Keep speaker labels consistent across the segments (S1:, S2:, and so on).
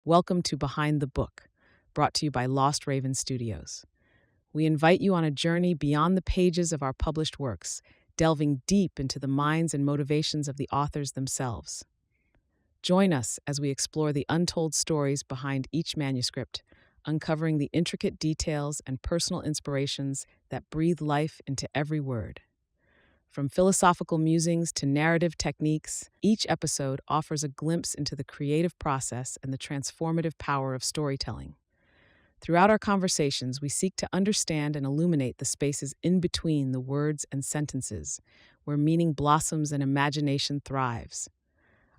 S1: Welcome to Behind the Book, brought to you by Lost Raven Studios. We invite you on a journey beyond the pages of our published works, delving deep into the minds and motivations of the authors themselves. Join us as we explore the untold stories behind each manuscript, uncovering the intricate details and personal inspirations that breathe life into every word. From philosophical musings to narrative techniques, each episode offers a glimpse into the creative process and the transformative power of storytelling. Throughout our conversations, we seek to understand and illuminate the spaces in between the words and sentences, where meaning blossoms and imagination thrives.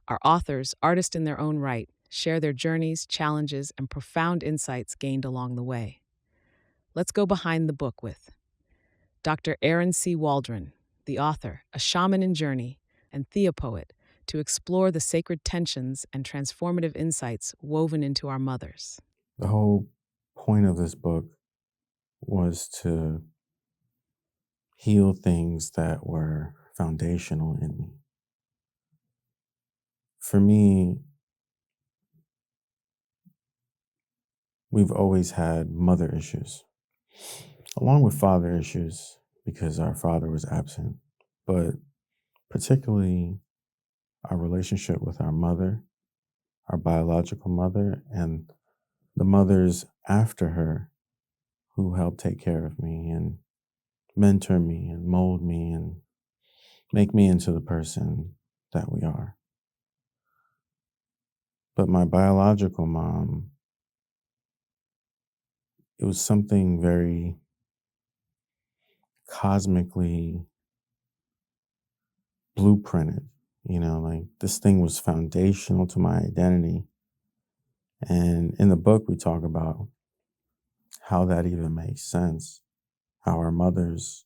S1: Our authors, artists in their own right, share their journeys, challenges, and profound insights gained along the way. Let's go behind the book with Dr. Aaron C. Waldron, the author, a shaman in journey, and Theopoet, to explore the sacred tensions and transformative insights woven into our mothers.
S2: The whole point of this book was to heal things that were foundational in me. For me, we've always had mother issues, along with father issues, because our father was absent, but particularly our relationship with our mother, our biological mother, and the mothers after her who helped take care of me and mentor me and mold me and make me into the person that we are. But my biological mom, it was something very cosmically blueprinted, like this thing was foundational to my identity. And in the book, we talk about how that even makes sense, how our mothers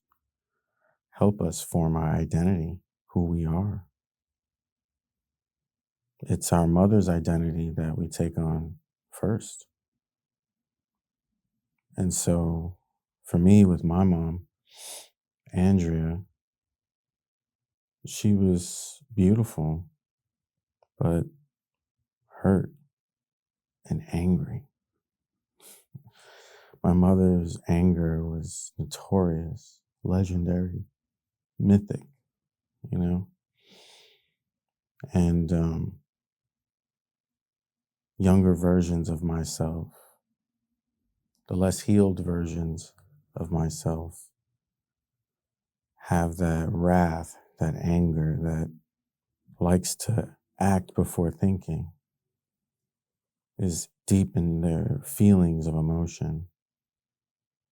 S2: help us form our identity, who we are. It's our mother's identity that we take on first. And so for me, with my mom, Andrea, she was beautiful, but hurt and angry. My mother's anger was notorious, legendary, mythic, and younger versions of myself, the less healed versions of myself, have that wrath, that anger that likes to act before thinking, is deep in their feelings of emotion,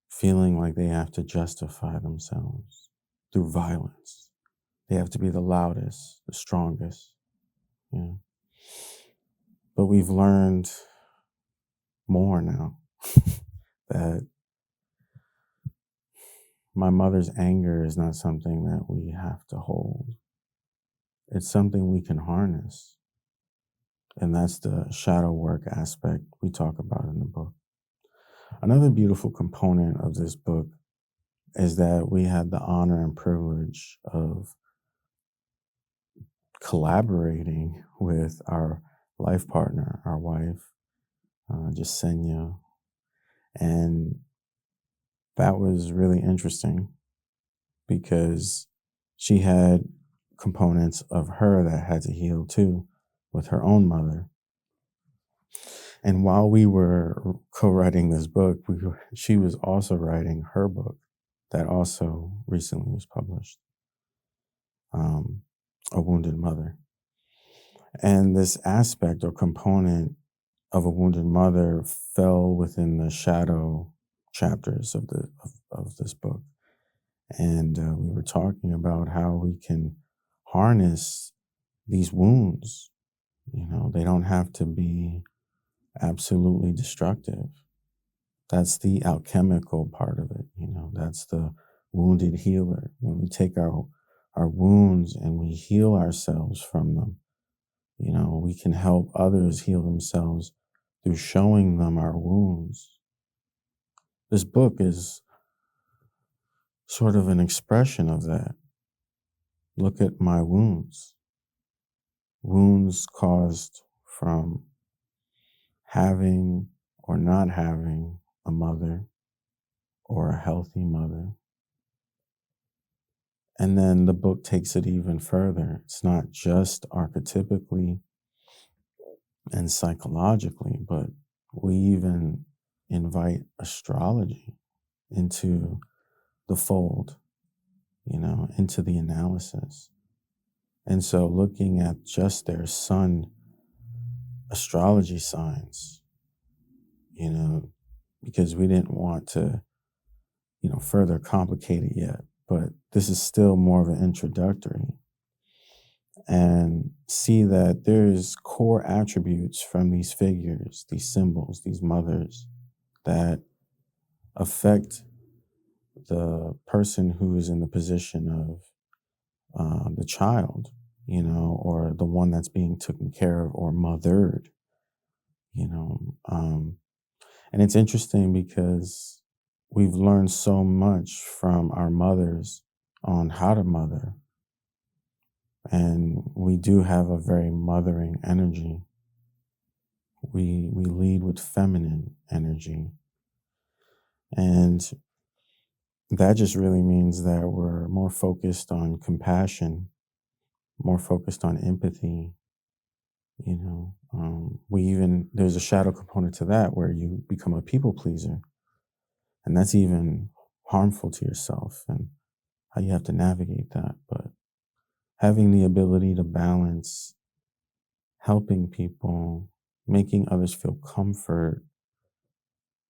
S2: feeling like they have to justify themselves through violence. They have to be the loudest, the strongest, But we've learned more now that my mother's anger is not something that we have to hold. It's something we can harness. And that's the shadow work aspect we talk about in the book. Another beautiful component of this book is that we had the honor and privilege of collaborating with our life partner, our wife, Jasenia. And that was really interesting because she had components of her that had to heal too with her own mother. And while we were co-writing this book, she was also writing her book that also recently was published, A Wounded Mother. And this aspect or component of a wounded mother fell within the shadow chapters of this book. And we were talking about how we can harness these wounds. They don't have to be absolutely destructive. That's the alchemical part of it. That's the wounded healer. When we take our wounds and we heal ourselves from them, we can help others heal themselves through showing them our wounds. This book is sort of an expression of that. Look at my wounds. Wounds caused from having or not having a mother or a healthy mother. And then the book takes it even further. It's not just archetypically and psychologically, but we even invite astrology into the fold, into the analysis. And so looking at just their sun astrology signs, because we didn't want to, further complicate it yet, but this is still more of an introductory, and see that there's core attributes from these figures, these symbols, these mothers that affect the person who is in the position of the child, or the one that's being taken care of or mothered, you know. And it's interesting because we've learned so much from our mothers on how to mother. And we do have a very mothering energy. We lead with feminine energy. And that just really means that we're more focused on compassion, more focused on empathy. There's a shadow component to that where you become a people pleaser. And that's even harmful to yourself and how you have to navigate that. But having the ability to balance helping people, making others feel comfort,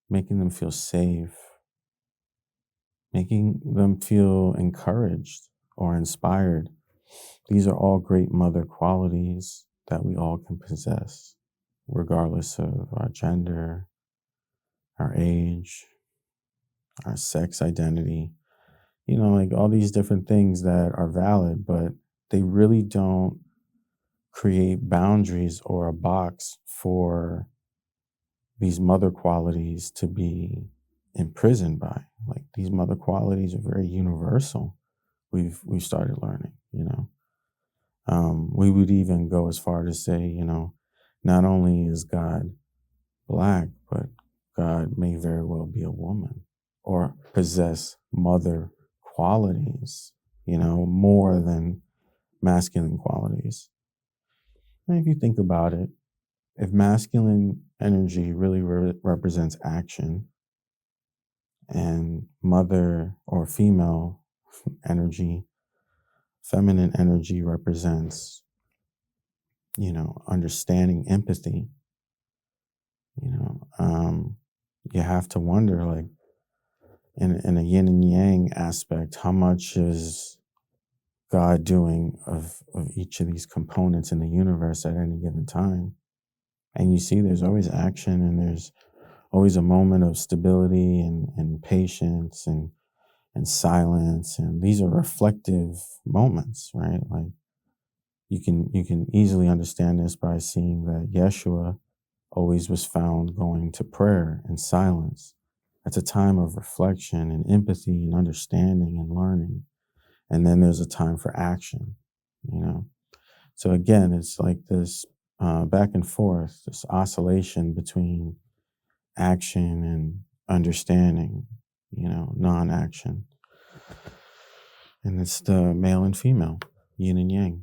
S2: making them feel safe, making them feel encouraged or inspired. These are all great mother qualities that we all can possess, regardless of our gender, our age, our sex identity, like all these different things that are valid, but they really don't create boundaries or a box for these mother qualities to be imprisoned by. Like, these mother qualities are very universal. We've started learning, we would even go as far to say, not only is God Black, but God may very well be a woman or possess mother qualities, more than masculine qualities. And if you think about it, if masculine energy really represents action, and mother or female energy, feminine energy represents, understanding, empathy, you have to wonder, like, in a yin and yang aspect, how much is God doing of each of these components in the universe at any given time? And you see there's always action, and there's always a moment of stability and patience and silence. And these are reflective moments, right? Like, you can easily understand this by seeing that Yeshua always was found going to prayer and silence. That's a time of reflection and empathy and understanding and learning. And then there's a time for action, So again, it's like this back and forth, this oscillation between action and understanding, non-action. And it's the male and female, yin and yang.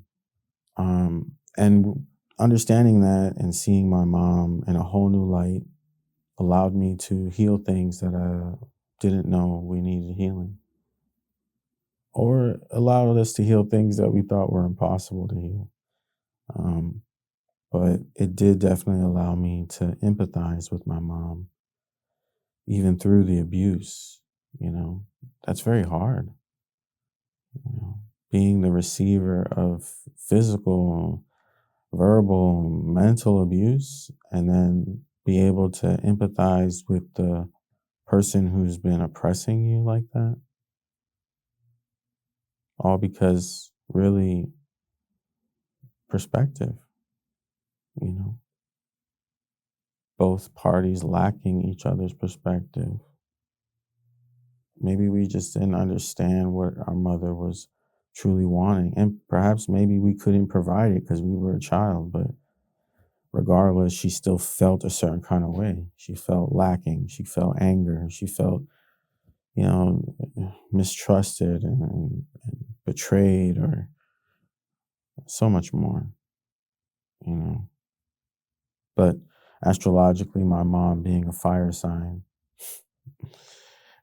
S2: And understanding that and seeing my mom in a whole new light allowed me to heal things that I didn't know we needed healing, or allowed us to heal things that we thought were impossible to heal. But it did definitely allow me to empathize with my mom, even through the abuse. That's very hard. Being the receiver of physical, verbal, mental abuse, and then be able to empathize with the person who's been oppressing you like that. All because, really, perspective, both parties lacking each other's perspective. Maybe we just didn't understand what our mother was truly wanting. And perhaps maybe we couldn't provide it because we were a child, but regardless, she still felt a certain kind of way. She felt lacking. She felt anger. She felt, you know, mistrusted and betrayed, or so much more, you know. But astrologically, my mom being a fire sign,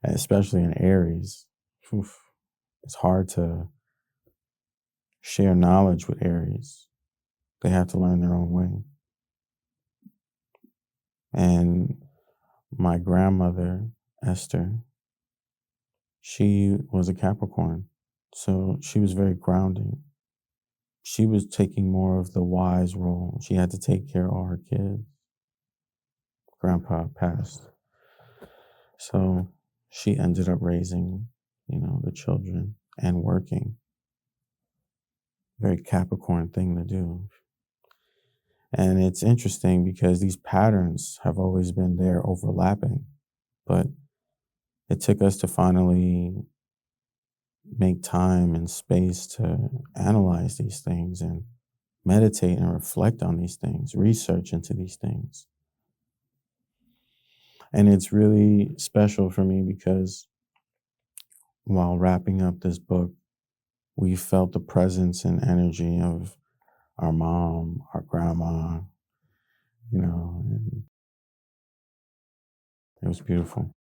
S2: especially in Aries, oof, it's hard to share knowledge with Aries. They have to learn their own way. And my grandmother, Esther, she was a Capricorn. So she was very grounding. She was taking more of the wise role. She had to take care of all her kids. Grandpa passed. So she ended up raising, you know, the children and working. Very Capricorn thing to do. And it's interesting because these patterns have always been there overlapping, but it took us to finally make time and space to analyze these things and meditate and reflect on these things, research into these things. And it's really special for me because while wrapping up this book, we felt the presence and energy of our mom, our grandma, you know, and it was beautiful.